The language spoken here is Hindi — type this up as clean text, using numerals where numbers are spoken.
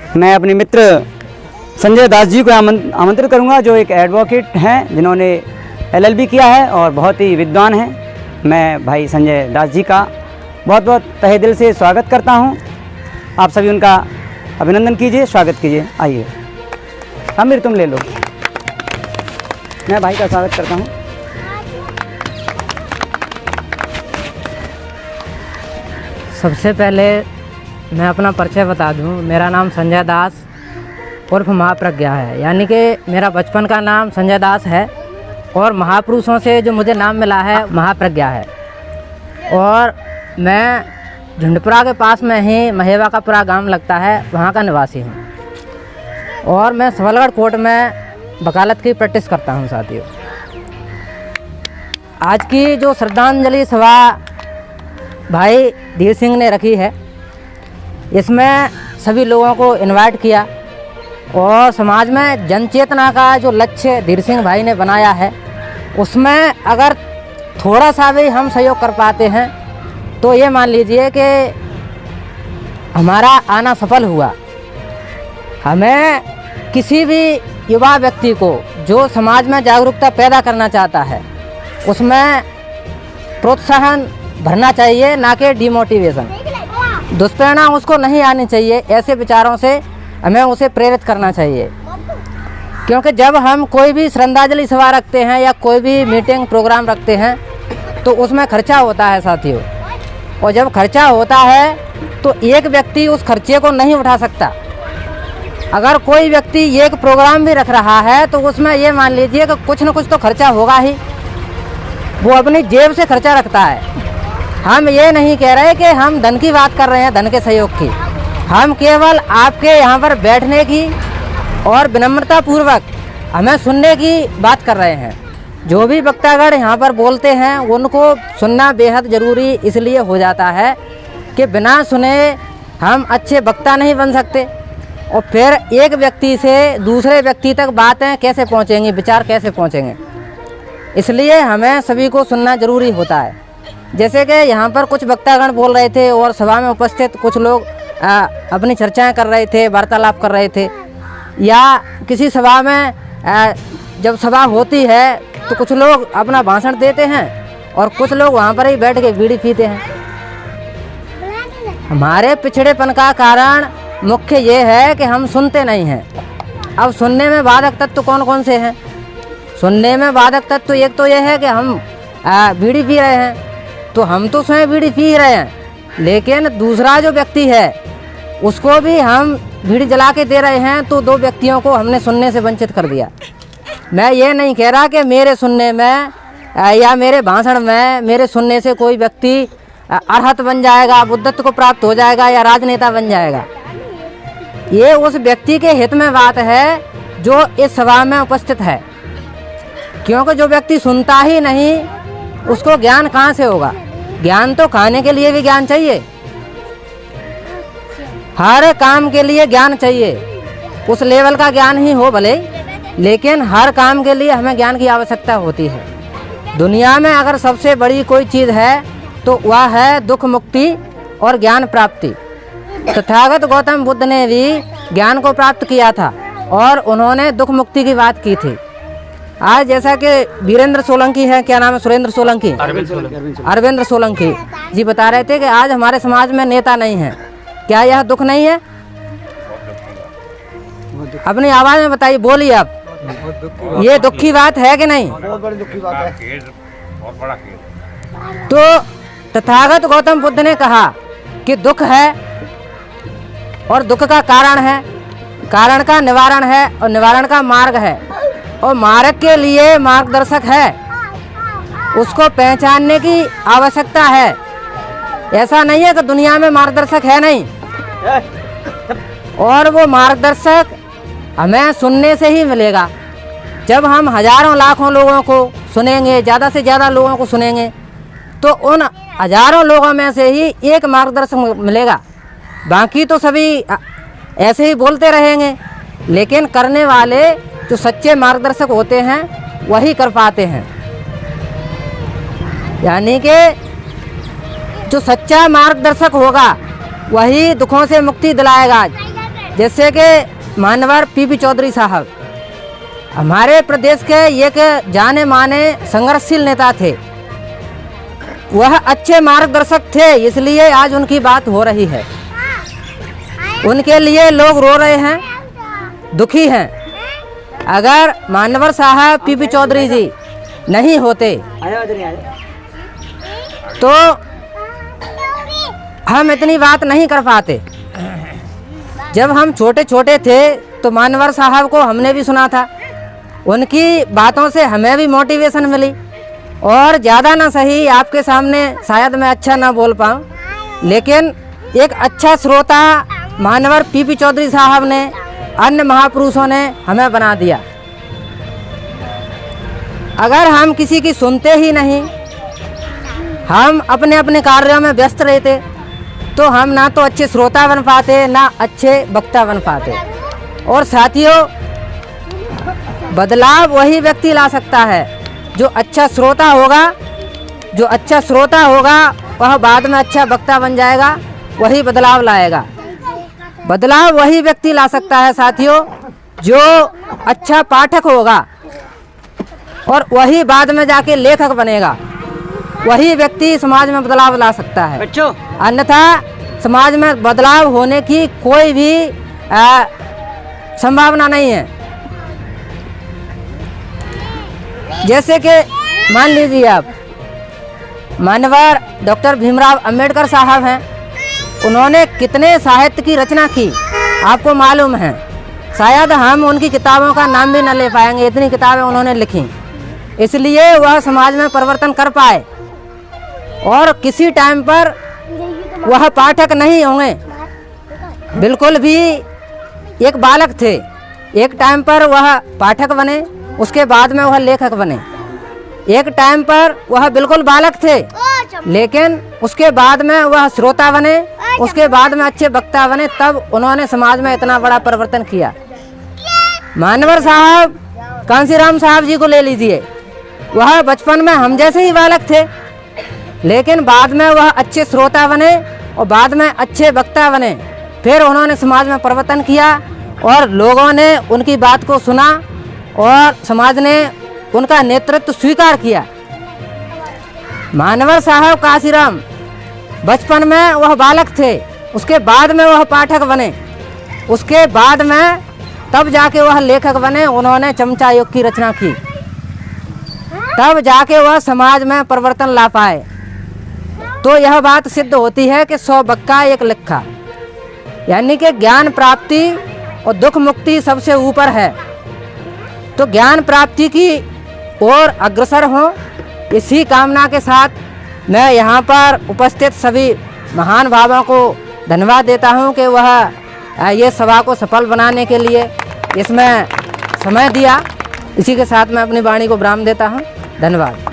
मैं अपने मित्र संजय दास जी को आमंत्रित करूंगा, जो एक एडवोकेट हैं, जिन्होंने LLB किया है और बहुत ही विद्वान हैं। मैं भाई संजय दास जी का बहुत बहुत तहे दिल से स्वागत करता हूं। आप सभी उनका अभिनंदन कीजिए, स्वागत कीजिए। आइए आमिर, तुम ले लो। मैं भाई का स्वागत करता हूं। सबसे पहले मैं अपना परिचय बता दूं। मेरा नाम संजय दास उर्फ महाप्रज्ञा है, यानी कि मेरा बचपन का नाम संजय दास है और महापुरुषों से जो मुझे नाम मिला है महाप्रज्ञा है। और मैं झुंडपुरा के पास में ही महेवा का पूरा गांव लगता है, वहां का निवासी हूं। और मैं सबलगढ़ कोर्ट में वकालत की प्रैक्टिस करता हूं। साथियों, आज की जो श्रद्धांजलि सभा भाई धीर सिंह ने रखी है, इसमें सभी लोगों को इनवाइट किया और समाज में जन चेतना का जो लक्ष्य धीर सिंह भाई ने बनाया है, उसमें अगर थोड़ा सा भी हम सहयोग कर पाते हैं तो ये मान लीजिए कि हमारा आना सफल हुआ। हमें किसी भी युवा व्यक्ति को जो समाज में जागरूकता पैदा करना चाहता है, उसमें प्रोत्साहन भरना चाहिए, ना कि डिमोटिवेशन। दुष्प्रेरणा उसको नहीं आनी चाहिए। ऐसे विचारों से हमें उसे प्रेरित करना चाहिए, क्योंकि जब हम कोई भी श्रद्धांजलि सभा रखते हैं या कोई भी मीटिंग प्रोग्राम रखते हैं तो उसमें खर्चा होता है साथियों। और जब खर्चा होता है तो एक व्यक्ति उस खर्चे को नहीं उठा सकता। अगर कोई व्यक्ति एक प्रोग्राम भी रख रहा है तो उसमें ये मान लीजिए कि कुछ न कुछ तो खर्चा होगा ही। वो अपनी जेब से खर्चा रखता है। हम ये नहीं कह रहे कि हम धन की बात कर रहे हैं, धन के सहयोग की। हम केवल आपके यहाँ पर बैठने की और विनम्रता पूर्वक हमें सुनने की बात कर रहे हैं। जो भी वक्तागण यहाँ पर बोलते हैं उनको सुनना बेहद ज़रूरी इसलिए हो जाता है कि बिना सुने हम अच्छे वक्ता नहीं बन सकते। और फिर एक व्यक्ति से दूसरे व्यक्ति तक बातें कैसे पहुँचेंगी, विचार कैसे पहुँचेंगे, इसलिए हमें सभी को सुनना ज़रूरी होता है। जैसे कि यहाँ पर कुछ वक्तागण बोल रहे थे और सभा में उपस्थित कुछ लोग अपनी चर्चाएं कर रहे थे, वार्तालाप कर रहे थे, या किसी सभा में जब सभा होती है तो कुछ लोग अपना भाषण देते हैं और कुछ लोग वहाँ पर ही बैठ के बीड़ी पीते हैं। हमारे पिछड़ेपन का कारण मुख्य ये है कि हम सुनते नहीं हैं। अब सुनने में बाधक तत्व कौन कौन से हैं? सुनने में बाधक तत्व एक तो यह है कि हम बीड़ी पी रहे हैं, तो हम तो स्वयं बीड़ी पी रहे हैं, लेकिन दूसरा जो व्यक्ति है उसको भी हम बीड़ी जला के दे रहे हैं, तो दो व्यक्तियों को हमने सुनने से वंचित कर दिया। मैं ये नहीं कह रहा कि मेरे सुनने में या मेरे भाषण में मेरे सुनने से कोई व्यक्ति अरहत बन जाएगा, बुद्धत्व को प्राप्त हो जाएगा या राजनेता बन जाएगा। ये उस व्यक्ति के हित में बात है जो इस सभा में उपस्थित है, क्योंकि जो व्यक्ति सुनता ही नहीं उसको ज्ञान कहाँ से होगा? ज्ञान तो खाने के लिए भी ज्ञान चाहिए, हर काम के लिए ज्ञान चाहिए। उस लेवल का ज्ञान ही हो भले, लेकिन हर काम के लिए हमें ज्ञान की आवश्यकता होती है। दुनिया में अगर सबसे बड़ी कोई चीज़ है तो वह है दुख मुक्ति और ज्ञान प्राप्ति। तथागत गौतम बुद्ध ने भी ज्ञान को प्राप्त किया था और उन्होंने दुख मुक्ति की बात की थी। आज जैसा कि वीरेंद्र सोलंकी है, क्या नाम है? सुरेंद्र सोलंकी, अरविंद सोलंकी जी बता रहे थे कि आज हमारे समाज में नेता नहीं है। क्या यह दुख नहीं है? अपनी आवाज में बताइए, बोलिए आप। ये दुख की बात है कि नहीं? बहुत बड़ी दुख की बात है। तो तथागत गौतम बुद्ध ने कहा कि दुख है और दुख का कारण है, कारण का निवारण है और निवारण का मार्ग है, और मार्ग के लिए मार्गदर्शक है, उसको पहचानने की आवश्यकता है। ऐसा नहीं है कि दुनिया में मार्गदर्शक है नहीं, और वो मार्गदर्शक हमें सुनने से ही मिलेगा। जब हम हजारों लाखों लोगों को सुनेंगे, ज़्यादा से ज़्यादा लोगों को सुनेंगे, तो उन हजारों लोगों में से ही एक मार्गदर्शक मिलेगा। बाकी तो सभी ऐसे ही बोलते रहेंगे, लेकिन करने वाले जो सच्चे मार्गदर्शक होते हैं वही कर पाते हैं। यानी कि जो सच्चा मार्गदर्शक होगा वही दुखों से मुक्ति दिलाएगा। जैसे कि मान्यवर पीपी चौधरी साहब हमारे प्रदेश के एक जाने माने संघर्षशील नेता थे। वह अच्छे मार्गदर्शक थे, इसलिए आज उनकी बात हो रही है। उनके लिए लोग रो रहे हैं, दुखी हैं। अगर मान्यवर साहब पीपी चौधरी जी नहीं होते तो हम इतनी बात नहीं कर पाते। जब हम छोटे छोटे थे तो मान्यवर साहब को हमने भी सुना था, उनकी बातों से हमें भी मोटिवेशन मिली। और ज़्यादा ना सही आपके सामने शायद मैं अच्छा ना बोल पाऊँ, लेकिन एक अच्छा श्रोता मान्यवर पीपी चौधरी साहब ने, अन्य महापुरुषों ने हमें बना दिया। अगर हम किसी की सुनते ही नहीं, हम अपने अपने कार्यों में व्यस्त रहते, तो हम ना तो अच्छे श्रोता बन पाते, ना अच्छे वक्ता बन पाते। और साथियों, बदलाव वही व्यक्ति ला सकता है जो अच्छा श्रोता होगा। जो अच्छा श्रोता होगा वह बाद में अच्छा वक्ता बन जाएगा, वही बदलाव लाएगा। बदलाव वही व्यक्ति ला सकता है साथियों जो अच्छा पाठक होगा, और वही बाद में जाके लेखक बनेगा। वही व्यक्ति समाज में बदलाव ला सकता है। अन्यथा समाज में बदलाव होने की कोई भी संभावना नहीं है। जैसे कि मान लीजिए आप मान्यवर डॉक्टर भीमराव अंबेडकर साहब हैं, उन्होंने कितने साहित्य की रचना की आपको मालूम है। शायद हम उनकी किताबों का नाम भी न ले पाएंगे, इतनी किताबें उन्होंने लिखी। इसलिए वह समाज में परिवर्तन कर पाए। और किसी टाइम पर वह पाठक नहीं होंगे, बिल्कुल भी एक बालक थे। एक टाइम पर वह पाठक बने, उसके बाद में वह लेखक बने। एक टाइम पर वह बिल्कुल बालक थे, लेकिन उसके बाद में वह श्रोता बने, उसके बाद में अच्छे वक्ता बने। तब उन्होंने समाज में इतना बड़ा परिवर्तन किया। मान्यवर साहब कांसीराम साहब जी को ले लीजिए, वह बचपन में हम जैसे ही बालक थे, लेकिन बाद में वह अच्छे श्रोता बने और बाद में अच्छे वक्ता बने। फिर उन्होंने समाज में परिवर्तन किया और लोगों ने उनकी बात को सुना और समाज ने उनका नेतृत्व स्वीकार किया। मान्यवर साहब कांसीराम बचपन में वह बालक थे, उसके बाद में वह पाठक बने, उसके बाद में तब जाके वह लेखक बने। उन्होंने चमचा युग की रचना की, तब जाके वह समाज में परिवर्तन ला पाए। तो यह बात सिद्ध होती है कि 100 बक्का एक लिखा, यानी कि ज्ञान प्राप्ति और दुख मुक्ति सबसे ऊपर है। तो ज्ञान प्राप्ति की ओर अग्रसर हों, इसी कामना के साथ मैं यहाँ पर उपस्थित सभी महान भावों को धन्यवाद देता हूँ कि वह ये सभा को सफल बनाने के लिए इसमें समय दिया। इसी के साथ मैं अपनी वाणी को विराम देता हूँ। धन्यवाद।